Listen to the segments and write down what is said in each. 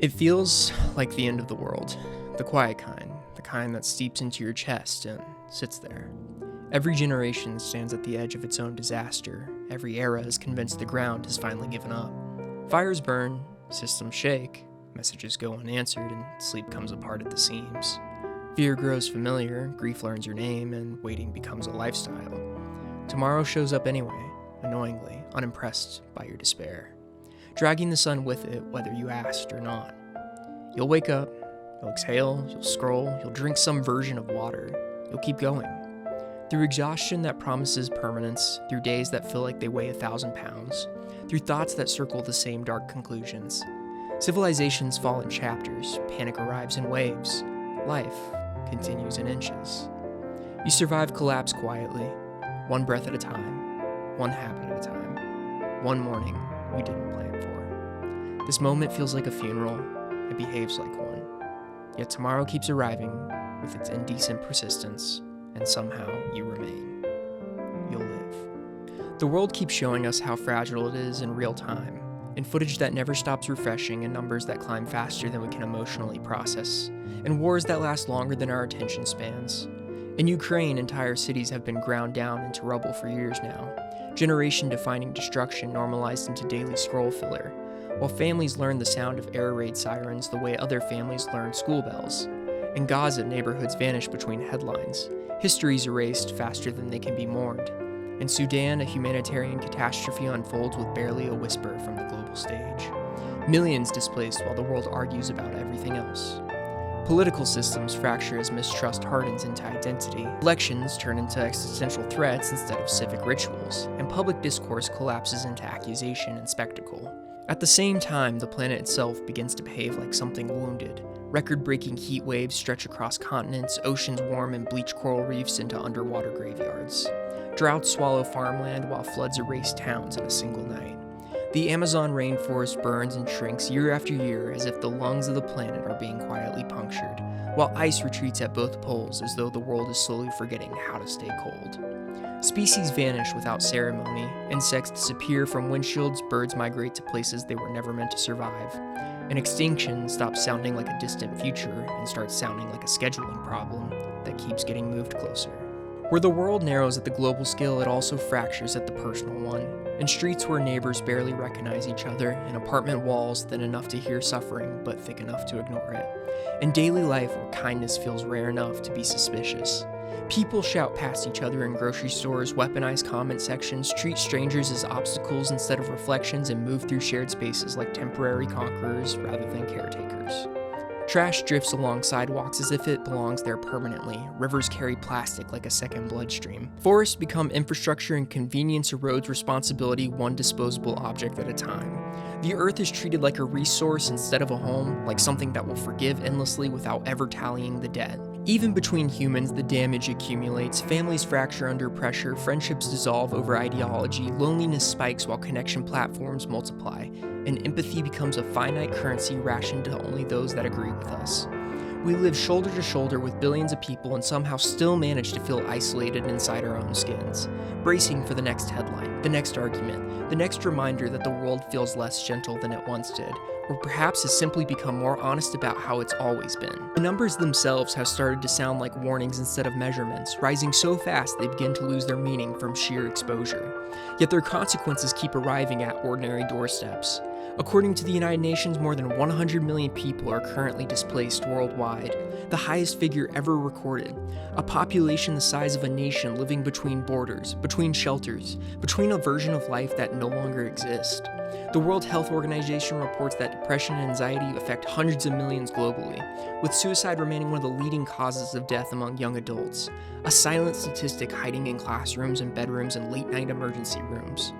It feels like the end of the world, the quiet kind, the kind that seeps into your chest and sits there. Every generation stands at the edge of its own disaster. Every era is convinced the ground has finally given up. Fires burn, systems shake, messages go unanswered, and sleep comes apart at the seams. Fear grows familiar, grief learns your name, and waiting becomes a lifestyle. Tomorrow shows up anyway, annoyingly, unimpressed by your despair, dragging the sun with it whether you asked or not. You'll wake up, you'll exhale, you'll scroll, you'll drink some version of water, you'll keep going. Through exhaustion that promises permanence, through days that feel like they weigh 1,000 pounds, through thoughts that circle the same dark conclusions. Civilizations fall in chapters, panic arrives in waves, life continues in inches. You survive collapse quietly, one breath at a time, one habit at a time, one morning you didn't plan for. This moment feels like a funeral, it behaves like one. Yet tomorrow keeps arriving with its indecent persistence, and somehow you remain. You'll live. The world keeps showing us how fragile it is in real time, in footage that never stops refreshing, and numbers that climb faster than we can emotionally process, and wars that last longer than our attention spans. In Ukraine, entire cities have been ground down into rubble for years now, generation-defining destruction normalized into daily scroll filler, while families learn the sound of air raid sirens the way other families learn school bells. In Gaza, neighborhoods vanish between headlines, histories erased faster than they can be mourned. In Sudan, a humanitarian catastrophe unfolds with barely a whisper from the global stage. Millions displaced while the world argues about everything else. Political systems fracture as mistrust hardens into identity. Elections turn into existential threats instead of civic rituals, and public discourse collapses into accusation and spectacle. At the same time, the planet itself begins to behave like something wounded. Record-breaking heat waves stretch across continents, oceans warm and bleach coral reefs into underwater graveyards. Droughts swallow farmland while floods erase towns in a single night. The Amazon rainforest burns and shrinks year after year as if the lungs of the planet are being quietly punctured, while ice retreats at both poles as though the world is slowly forgetting how to stay cold. Species vanish without ceremony, insects disappear from windshields, birds migrate to places they were never meant to survive, and extinction stops sounding like a distant future and starts sounding like a scheduling problem that keeps getting moved closer. Where the world narrows at the global scale, it also fractures at the personal one. In streets where neighbors barely recognize each other, in apartment walls thin enough to hear suffering but thick enough to ignore it. In daily life where kindness feels rare enough to be suspicious. People shout past each other in grocery stores, weaponize comment sections, treat strangers as obstacles instead of reflections, and move through shared spaces like temporary conquerors rather than caretakers. Trash drifts along sidewalks as if it belongs there permanently. Rivers carry plastic like a second bloodstream. Forests become infrastructure, and convenience erodes responsibility one disposable object at a time. The earth is treated like a resource instead of a home, like something that will forgive endlessly without ever tallying the debt. Even between humans, the damage accumulates, families fracture under pressure, friendships dissolve over ideology, loneliness spikes while connection platforms multiply, and empathy becomes a finite currency rationed to only those that agree with us. We live shoulder to shoulder with billions of people and somehow still manage to feel isolated inside our own skins, bracing for the next headline, the next argument, the next reminder that the world feels less gentle than it once did, or perhaps has simply become more honest about how it's always been. The numbers themselves have started to sound like warnings instead of measurements, rising so fast they begin to lose their meaning from sheer exposure. Yet their consequences keep arriving at ordinary doorsteps. According to the United Nations, more than 100 million people are currently displaced worldwide, the highest figure ever recorded. A population the size of a nation living between borders, between shelters, between a version of life that no longer exists. The World Health Organization reports that depression and anxiety affect hundreds of millions globally, with suicide remaining one of the leading causes of death among young adults, a silent statistic hiding in classrooms and bedrooms and late-night emergency rooms.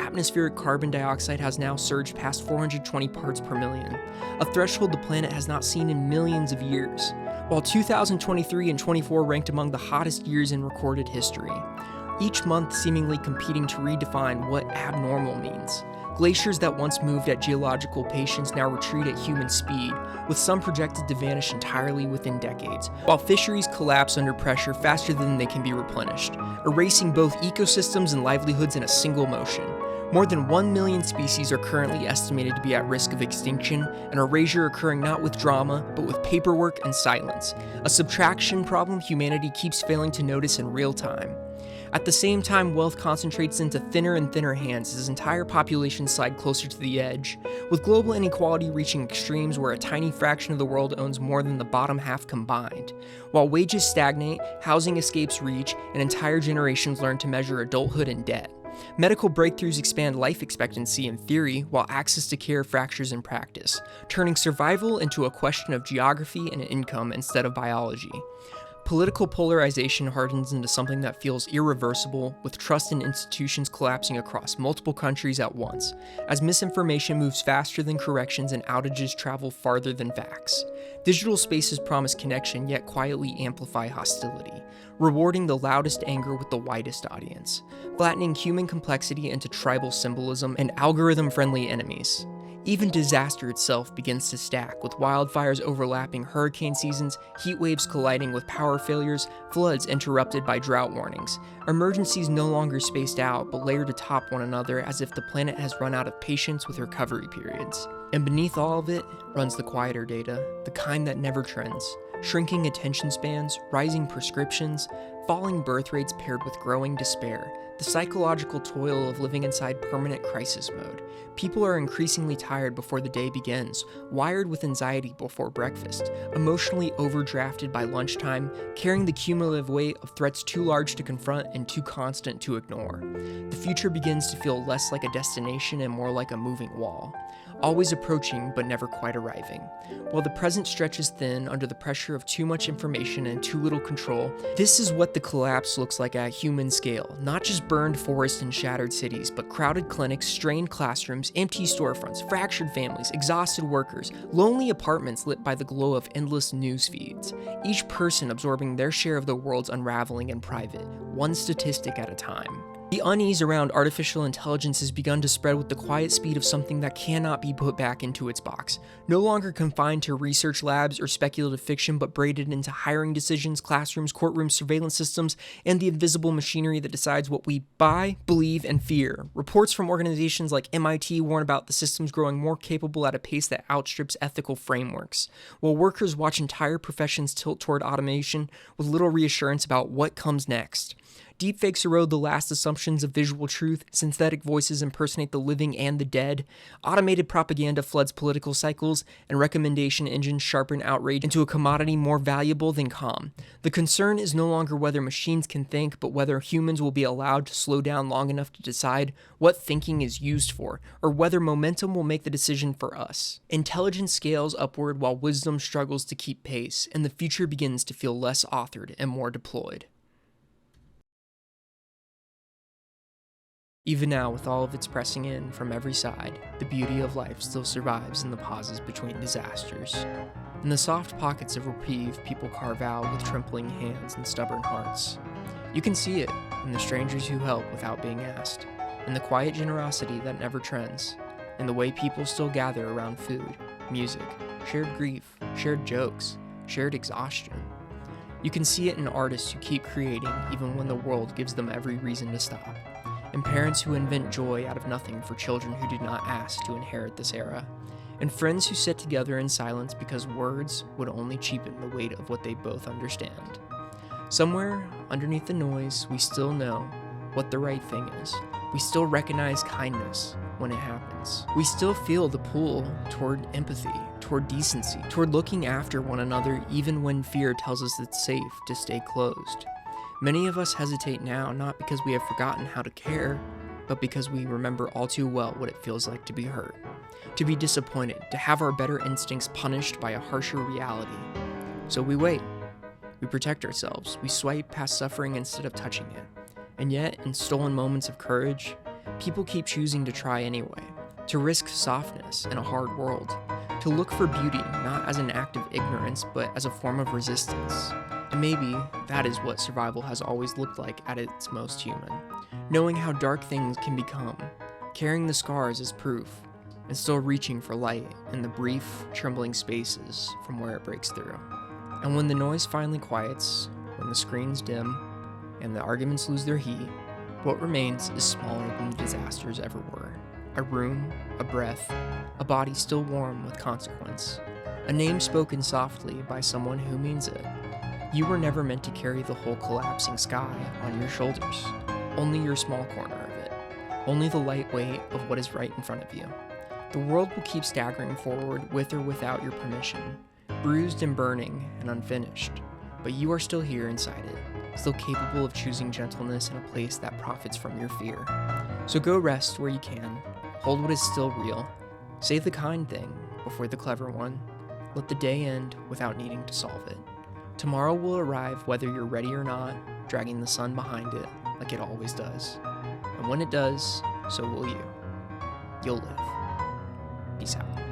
Atmospheric carbon dioxide has now surged past 420 parts per million, a threshold the planet has not seen in millions of years, while 2023 and 24 ranked among the hottest years in recorded history, each month seemingly competing to redefine what abnormal means. Glaciers that once moved at geological patience now retreat at human speed, with some projected to vanish entirely within decades, while fisheries collapse under pressure faster than they can be replenished, erasing both ecosystems and livelihoods in a single motion. More than 1 million species are currently estimated to be at risk of extinction, an erasure occurring not with drama, but with paperwork and silence, a subtraction problem humanity keeps failing to notice in real time. At the same time, wealth concentrates into thinner and thinner hands as entire populations slide closer to the edge, with global inequality reaching extremes where a tiny fraction of the world owns more than the bottom half combined. While wages stagnate, housing escapes reach, and entire generations learn to measure adulthood in debt. Medical breakthroughs expand life expectancy in theory, while access to care fractures in practice, turning survival into a question of geography and income instead of biology. Political polarization hardens into something that feels irreversible, with trust in institutions collapsing across multiple countries at once, as misinformation moves faster than corrections and outages travel farther than facts. Digital spaces promise connection, yet quietly amplify hostility, rewarding the loudest anger with the widest audience, flattening human complexity into tribal symbolism and algorithm-friendly enemies. Even disaster itself begins to stack, with wildfires overlapping hurricane seasons, heat waves colliding with power failures, floods interrupted by drought warnings, emergencies no longer spaced out but layered atop one another as if the planet has run out of patience with recovery periods. And beneath all of it runs the quieter data, the kind that never trends. Shrinking attention spans, rising prescriptions, falling birth rates paired with growing despair, the psychological toil of living inside permanent crisis mode. People are increasingly tired before the day begins, wired with anxiety before breakfast, emotionally overdrafted by lunchtime, carrying the cumulative weight of threats too large to confront and too constant to ignore. The future begins to feel less like a destination and more like a moving wall, always approaching but never quite arriving. While the present stretches thin under the pressure of too much information and too little control, this is what the collapse looks like at human scale. Not just burned forests and shattered cities, but crowded clinics, strained classrooms, empty storefronts, fractured families, exhausted workers, lonely apartments lit by the glow of endless news feeds, each person absorbing their share of the world's unraveling in private, one statistic at a time. The unease around artificial intelligence has begun to spread with the quiet speed of something that cannot be put back into its box. No longer confined to research labs or speculative fiction, but braided into hiring decisions, classrooms, courtrooms, surveillance systems, and the invisible machinery that decides what we buy, believe, and fear. Reports from organizations like MIT warn about the systems growing more capable at a pace that outstrips ethical frameworks, while workers watch entire professions tilt toward automation with little reassurance about what comes next. Deepfakes erode the last assumptions of visual truth, synthetic voices impersonate the living and the dead, automated propaganda floods political cycles, and recommendation engines sharpen outrage into a commodity more valuable than calm. The concern is no longer whether machines can think, but whether humans will be allowed to slow down long enough to decide what thinking is used for, or whether momentum will make the decision for us. Intelligence scales upward while wisdom struggles to keep pace, and the future begins to feel less authored and more deployed. Even now, with all of its pressing in from every side, the beauty of life still survives in the pauses between disasters. In the soft pockets of reprieve people carve out with trembling hands and stubborn hearts. You can see it in the strangers who help without being asked, in the quiet generosity that never trends, in the way people still gather around food, music, shared grief, shared jokes, shared exhaustion. You can see it in artists who keep creating even when the world gives them every reason to stop, and parents who invent joy out of nothing for children who did not ask to inherit this era, and friends who sit together in silence because words would only cheapen the weight of what they both understand. Somewhere underneath the noise, we still know what the right thing is. We still recognize kindness when it happens. We still feel the pull toward empathy, toward decency, toward looking after one another even when fear tells us it's safe to stay closed. Many of us hesitate now not because we have forgotten how to care, but because we remember all too well what it feels like to be hurt, to be disappointed, to have our better instincts punished by a harsher reality. So we wait. We protect ourselves. We swipe past suffering instead of touching it. And yet, in stolen moments of courage, people keep choosing to try anyway, to risk softness in a hard world, to look for beauty not as an act of ignorance, but as a form of resistance. And maybe that is what survival has always looked like at its most human. Knowing how dark things can become, carrying the scars as proof, and still reaching for light in the brief, trembling spaces from where it breaks through. And when the noise finally quiets, when the screens dim, and the arguments lose their heat, what remains is smaller than the disasters ever were. A room, a breath, a body still warm with consequence. A name spoken softly by someone who means it. You were never meant to carry the whole collapsing sky on your shoulders. Only your small corner of it. Only the light weight of what is right in front of you. The world will keep staggering forward with or without your permission, bruised and burning and unfinished. But you are still here inside it, still capable of choosing gentleness in a place that profits from your fear. So go rest where you can, hold what is still real, say the kind thing before the clever one, let the day end without needing to solve it. Tomorrow will arrive whether you're ready or not, dragging the sun behind it like it always does. And when it does, so will you. You'll live. Peace out.